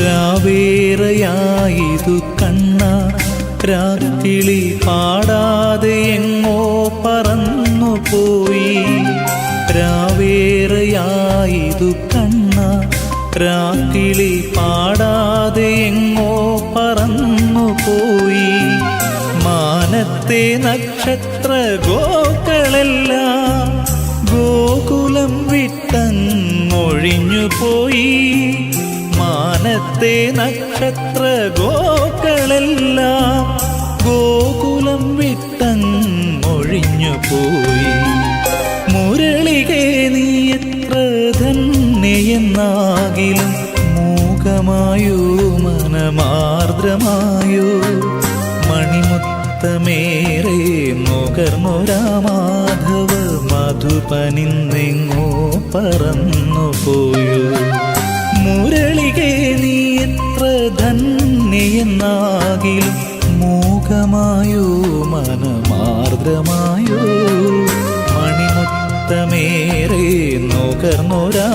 രാവേറെയായിതു കണ്ണ രാക്കിളി പാടാതെ എങ്ങോ പറന്നുപോയി. രാവേറെയായിതു കണ്ണ രാക്കിളി പാടാതെ എങ്ങോ പറന്നുപോയി. മാനത്തെ നക്ഷത്ര ഗോക്കളെല്ലാം ഗോകുലം വിട്ടങ്ങൊഴിഞ്ഞുപോയി. മാനത്തെ നക്ഷത്ര ഗോക്കളെല്ലാം ഗോകുലം വിട്ടങ്ങൊഴിഞ്ഞുപോയി. മുരളികേ നീ എത്ര ധന്യയെന്നാകിലും മൂകമായോ മനമാർദ്രമായോ മണിമുത്തമേറെ നുകർന്നൊരാ മാധവ മധുപനിന്നെങ്ങോ പറന്നുപോയോ. മുരളികേ നീ എത്ര ധന്യയെന്നാകിലും മൂകമായോ മനമാർദ്രമായോ മണിമുത്തമേറെ നുകർന്നൊരാ